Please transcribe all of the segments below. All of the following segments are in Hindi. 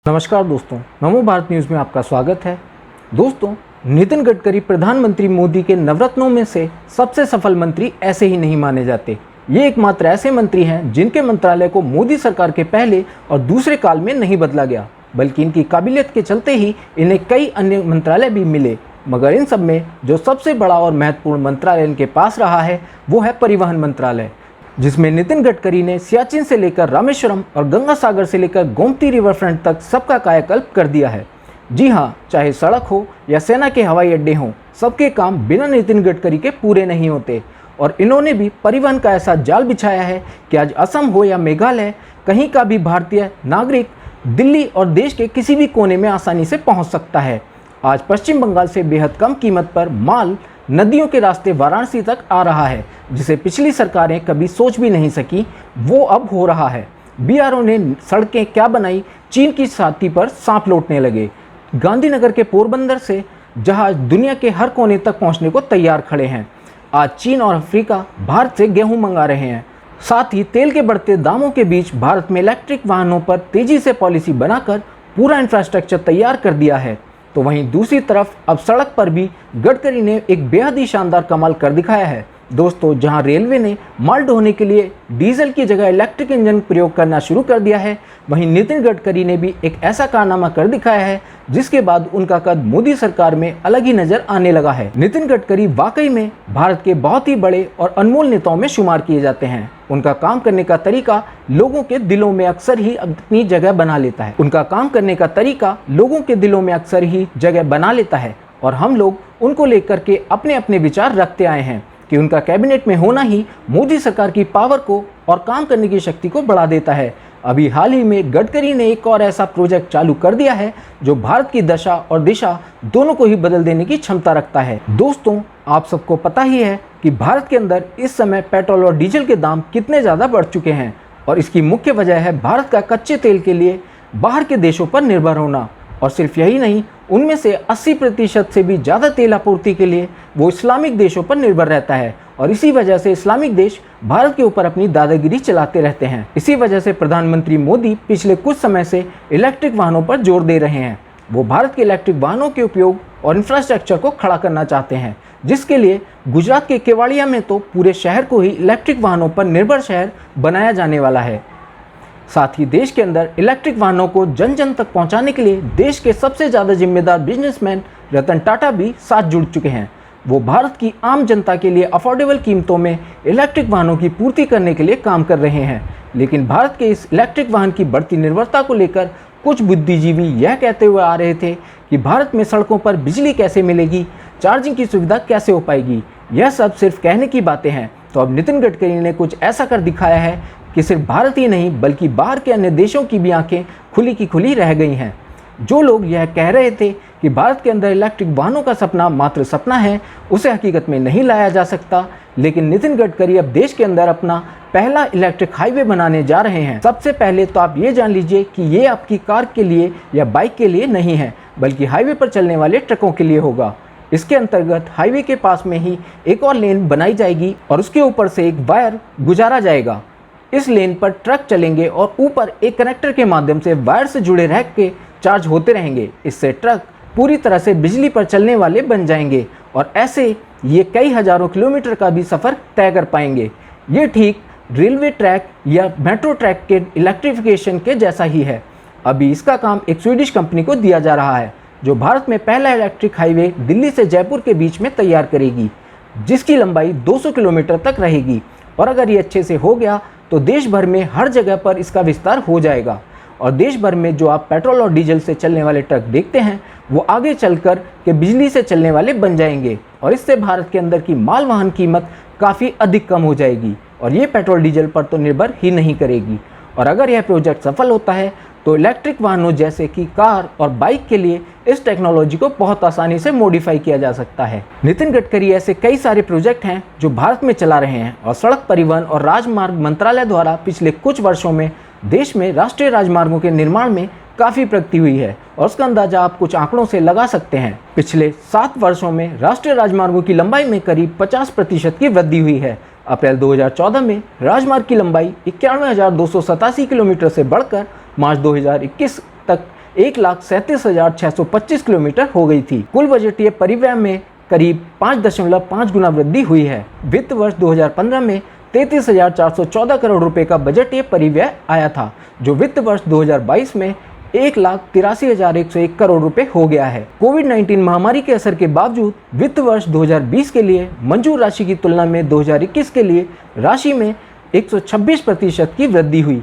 नमस्कार दोस्तों, नमो भारत न्यूज़ में आपका स्वागत है। दोस्तों, नितिन गडकरी प्रधानमंत्री मोदी के नवरत्नों में से सबसे सफल मंत्री ऐसे ही नहीं माने जाते। ये एकमात्र ऐसे मंत्री हैं जिनके मंत्रालय को मोदी सरकार के पहले और दूसरे काल में नहीं बदला गया, बल्कि इनकी काबिलियत के चलते ही इन्हें कई अन्य मंत्रालय भी मिले। मगर इन सब में जो सबसे बड़ा और महत्वपूर्ण मंत्रालय इनके पास रहा है वो है परिवहन मंत्रालय, जिसमें नितिन गडकरी ने सियाचिन से लेकर रामेश्वरम और गंगा सागर से लेकर गोमती रिवर फ्रंट तक सबका कायाकल्प कर दिया है। जी हाँ, चाहे सड़क हो या सेना के हवाई अड्डे हों, सबके काम बिना नितिन गडकरी के पूरे नहीं होते। और इन्होंने भी परिवहन का ऐसा जाल बिछाया है कि आज असम हो या मेघालय, कहीं का भी भारतीय नागरिक दिल्ली और देश के किसी भी कोने में आसानी से पहुँच सकता है। आज पश्चिम बंगाल से बेहद कम कीमत पर माल नदियों के रास्ते वाराणसी तक आ रहा है, जिसे पिछली सरकारें कभी सोच भी नहीं सकी, वो अब हो रहा है। बीआरओ ने सड़कें क्या बनाई, चीन की छाती पर सांप लौटने लगे। गांधीनगर के पोरबंदर से जहाज दुनिया के हर कोने तक पहुंचने को तैयार खड़े हैं। आज चीन और अफ्रीका भारत से गेहूं मंगा रहे हैं। साथ ही तेल के बढ़ते दामों के बीच भारत में इलेक्ट्रिक वाहनों पर तेजी से पॉलिसी बनाकर पूरा इंफ्रास्ट्रक्चर तैयार कर दिया है। तो वहीं दूसरी तरफ अब सड़क पर भी गडकरी ने एक बेहद ही शानदार कमाल कर दिखाया है। दोस्तों, जहां रेलवे ने माल ढोने के लिए डीजल की जगह इलेक्ट्रिक इंजन प्रयोग करना शुरू कर दिया है, वहीं नितिन गडकरी ने भी एक ऐसा कारनामा कर दिखाया है जिसके बाद उनका कद मोदी सरकार में अलग ही नजर आने लगा है। नितिन गडकरी वाकई में भारत के बहुत ही बड़े और अनमोल नेताओं में शुमार किए जाते हैं। उनका काम करने का तरीका लोगों के दिलों में अक्सर ही अपनी जगह बना लेता है और हम लोग उनको लेकर के अपने अपने विचार रखते आए हैं कि उनका कैबिनेट में होना ही मोदी सरकार की पावर को और काम करने की शक्ति को बढ़ा देता है। अभी हाल ही में गडकरी ने एक और ऐसा प्रोजेक्ट चालू कर दिया है जो भारत की दशा और दिशा दोनों को ही बदल देने की क्षमता रखता है। दोस्तों, आप सबको पता ही है कि भारत के अंदर इस समय पेट्रोल और डीजल के दाम कितने ज़्यादा बढ़ चुके हैं, और इसकी मुख्य वजह है भारत का कच्चे तेल के लिए बाहर के देशों पर निर्भर होना। और सिर्फ यही नहीं, उनमें से 80% से भी ज़्यादा तेल आपूर्ति के लिए वो इस्लामिक देशों पर निर्भर रहता है, और इसी वजह से इस्लामिक देश भारत के ऊपर अपनी दादागिरी चलाते रहते हैं। इसी वजह से प्रधानमंत्री मोदी पिछले कुछ समय से इलेक्ट्रिक वाहनों पर जोर दे रहे हैं। वो भारत के इलेक्ट्रिक वाहनों के उपयोग और इंफ्रास्ट्रक्चर को खड़ा करना चाहते हैं, जिसके लिए गुजरात के केवाड़िया में तो पूरे शहर को ही इलेक्ट्रिक वाहनों पर निर्भर शहर बनाया जाने वाला है। साथ ही देश के अंदर इलेक्ट्रिक वाहनों को जन जन तक पहुंचाने के लिए देश के सबसे ज़्यादा जिम्मेदार बिजनेसमैन रतन टाटा भी साथ जुड़ चुके हैं। वो भारत की आम जनता के लिए अफोर्डेबल कीमतों में इलेक्ट्रिक वाहनों की पूर्ति करने के लिए काम कर रहे हैं। लेकिन भारत के इस इलेक्ट्रिक वाहन की बढ़ती निर्भरता को लेकर कुछ बुद्धिजीवी यह कहते हुए आ रहे थे कि भारत में सड़कों पर बिजली कैसे मिलेगी, चार्जिंग की सुविधा कैसे हो पाएगी। यह सब सिर्फ कहने की बातें हैं। तो अब नितिन गडकरी ने कुछ ऐसा कर दिखाया है कि सिर्फ भारत ही नहीं बल्कि बाहर के अन्य देशों की भी आंखें खुली की खुली रह गई हैं। जो लोग यह कह रहे थे कि भारत के अंदर इलेक्ट्रिक वाहनों का सपना मात्र सपना है, उसे हकीकत में नहीं लाया जा सकता। लेकिन नितिन गडकरी अब देश के अंदर अपना पहला इलेक्ट्रिक हाईवे बनाने जा रहे हैं। सबसे पहले तो आप ये जान लीजिए कि ये आपकी कार के लिए या बाइक के लिए नहीं है, बल्कि हाईवे पर चलने वाले ट्रकों के लिए होगा। इसके अंतर्गत हाईवे के पास में ही एक और लेन बनाई जाएगी और उसके ऊपर से एक वायर गुजारा जाएगा। इस लेन पर ट्रक चलेंगे और ऊपर एक कनेक्टर के माध्यम से वायर से जुड़े रह के चार्ज होते रहेंगे। इससे ट्रक पूरी तरह से बिजली पर चलने वाले बन जाएंगे और ऐसे ये कई हजारों किलोमीटर का भी सफ़र तय कर पाएंगे। ये ठीक रेलवे ट्रैक या मेट्रो ट्रैक के इलेक्ट्रिफिकेशन के जैसा ही है। अभी इसका काम एक स्वीडिश कंपनी को दिया जा रहा है, जो भारत में पहला इलेक्ट्रिक हाईवे दिल्ली से जयपुर के बीच में तैयार करेगी, जिसकी लंबाई 200 किलोमीटर तक रहेगी। और अगर ये अच्छे से हो गया तो देश भर में हर जगह पर इसका विस्तार हो जाएगा, और देश भर में जो आप पेट्रोल और डीजल से चलने वाले ट्रक देखते हैं वो आगे चलकर के बिजली से चलने वाले बन जाएंगे। और इससे भारत के अंदर की माल वाहन कीमत काफ़ी अधिक कम हो जाएगी और ये पेट्रोल डीजल पर तो निर्भर ही नहीं करेगी। और अगर यह प्रोजेक्ट सफल होता है तो इलेक्ट्रिक वाहनों जैसे कि कार और बाइक के लिए इस टेक्नोलॉजी को बहुत आसानी से मॉडिफाई किया जा सकता है। नितिन गडकरी ऐसे कई सारे प्रोजेक्ट हैं जो भारत में चला रहे हैं, और सड़क परिवहन और राजमार्ग मंत्रालय द्वारा पिछले कुछ वर्षों में देश में राष्ट्रीय राजमार्गों के निर्माण में काफ़ी प्रगति हुई है, और उसका अंदाजा आप कुछ आंकड़ों से लगा सकते हैं। पिछले 7 वर्षों में राष्ट्रीय राजमार्गों की लंबाई में करीब 50% की वृद्धि हुई है। अप्रैल 2014 में राजमार्ग की लंबाई 91,287 किलोमीटर से बढ़कर मार्च 2021 तक 1,37,625 किलोमीटर हो गई थी। कुल बजटीय परिव्यय में करीब 5.5 गुना वृद्धि हुई है। वित्त वर्ष 2015 में 33,414 करोड़ रुपए का बजटीय परिव्यय आया था, जो वित्त वर्ष 2022 में 1,83,101 करोड़ रुपए हो गया है। कोविड-19 महामारी के असर के बावजूद वित्त वर्ष 2020 के लिए मंजूर राशि की तुलना में 2021 के लिए राशि में 126% की वृद्धि हुई।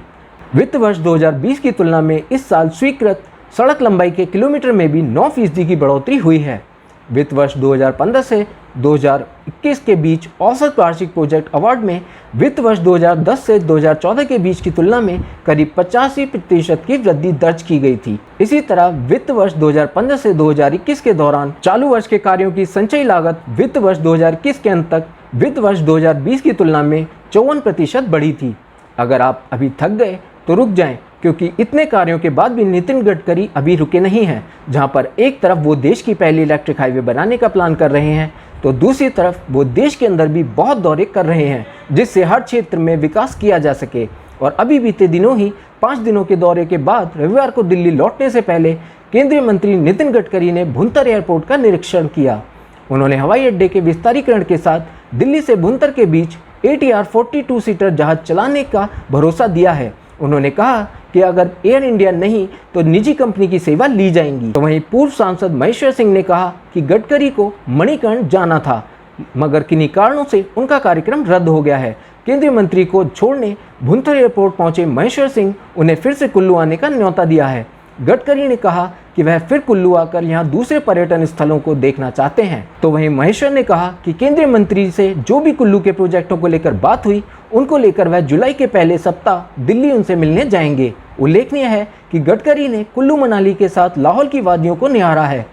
वित्त वर्ष 2020 की तुलना में इस साल स्वीकृत सड़क लंबाई के किलोमीटर में भी 9% की बढ़ोतरी हुई है। वित्त वर्ष 2015 से 2021 के बीच औसत वार्षिक प्रोजेक्ट अवार्ड में वित्त वर्ष 2010 से 2014 के बीच की तुलना में करीब 85% की वृद्धि दर्ज की गई थी। इसी तरह वित्त वर्ष 2015 से 2021 के दौरान चालू वर्ष के कार्यों की संचयी लागत वित्त वर्ष 2021 के अंत तक वित्त वर्ष 2020 की तुलना में 54% बढ़ी थी। अगर आप अभी थक गए तो रुक जाएं, क्योंकि इतने कार्यों के बाद भी नितिन गडकरी अभी रुके नहीं हैं। जहां पर एक तरफ वो देश की पहली इलेक्ट्रिक हाईवे बनाने का प्लान कर रहे हैं, तो दूसरी तरफ वो देश के अंदर भी बहुत दौरे कर रहे हैं, जिससे हर क्षेत्र में विकास किया जा सके। और अभी बीते दिनों ही 5 दिनों के दौरे के बाद रविवार को दिल्ली लौटने से पहले केंद्रीय मंत्री नितिन गडकरी ने भुंतर एयरपोर्ट का निरीक्षण किया। उन्होंने हवाई अड्डे के विस्तारीकरण के साथ दिल्ली से भुंतर के बीच ATR 42 सीटर जहाज चलाने का भरोसा दिया है। उन्होंने कहा कि अगर एयर इंडिया नहीं तो निजी कंपनी की सेवा ली जाएंगी। तो वहीं पूर्व सांसद महेश्वर सिंह ने कहा कि गडकरी को मणिकर्ण जाना था, मगर किन्हीं कारणों से उनका कार्यक्रम रद्द हो गया है। केंद्रीय मंत्री को छोड़ने भुंतर एयरपोर्ट पहुंचे महेश्वर सिंह उन्हें फिर से कुल्लू आने का न्योता दिया है। गडकरी ने कहा कि वह फिर कुल्लू आकर यहां दूसरे पर्यटन स्थलों को देखना चाहते हैं। तो वहीं महेश्वर ने कहा कि केंद्रीय मंत्री से जो भी कुल्लू के प्रोजेक्टों को लेकर बात हुई, उनको लेकर वह जुलाई के पहले सप्ताह दिल्ली उनसे मिलने जाएंगे। उल्लेखनीय है कि गडकरी ने कुल्लू मनाली के साथ लाहौल की वादियों को निहारा है।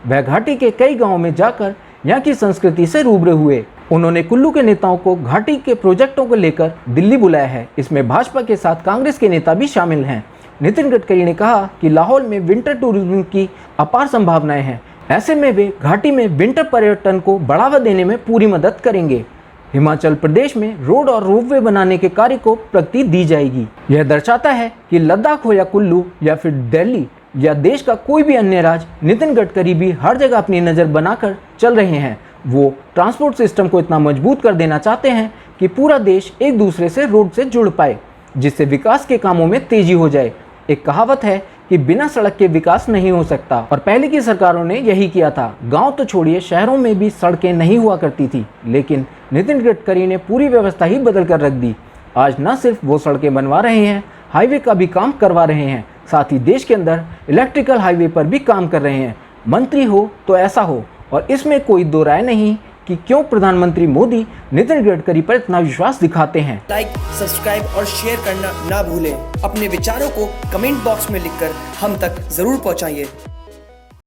वह घाटी के कई गाँवों में जाकर यहाँ की संस्कृति से रूबरू हुए। उन्होंने कुल्लू के नेताओं को घाटी के प्रोजेक्टों को लेकर दिल्ली बुलाया है। इसमें भाजपा के साथ कांग्रेस के नेता भी शामिल हैं। नितिन गडकरी ने कहा कि लाहौल में विंटर टूरिज्म की अपार संभावनाएं हैं। ऐसे में वे घाटी में विंटर पर्यटन को बढ़ावा देने में पूरी मदद करेंगे। हिमाचल प्रदेश में रोड और रोपवे बनाने के कार्य को प्रगति दी जाएगी। यह दर्शाता है कि लद्दाख हो या कुल्लू या फिर दिल्ली या देश का कोई भी अन्य राज्य, नितिन गडकरी भी हर जगह अपनी नज़र बनाकर चल रहे हैं। वो ट्रांसपोर्ट सिस्टम को इतना मजबूत कर देना चाहते हैं कि पूरा देश एक दूसरे से रोड से जुड़ पाए, जिससे विकास के कामों में तेजी हो जाए। एक कहावत है कि बिना सड़क के विकास नहीं हो सकता, और पहले की सरकारों ने यही किया था। गांव तो छोड़िए, शहरों में भी सड़कें नहीं हुआ करती थी, लेकिन नितिन गडकरी ने पूरी व्यवस्था ही बदल कर रख दी। आज न सिर्फ वो सड़कें बनवा रहे हैं, हाईवे का भी काम करवा रहे हैं, साथ ही देश के अंदर इलेक्ट्रिकल हाईवे पर भी काम कर रहे हैं। मंत्री हो तो ऐसा हो, और इसमें कोई दो राय नहीं कि क्यों प्रधानमंत्री मोदी नितिन गडकरी पर इतना विश्वास दिखाते हैं। लाइक, सब्सक्राइब और शेयर करना ना भूलें। अपने विचारों को कमेंट बॉक्स में लिखकर हम तक जरूर पहुंचाइए।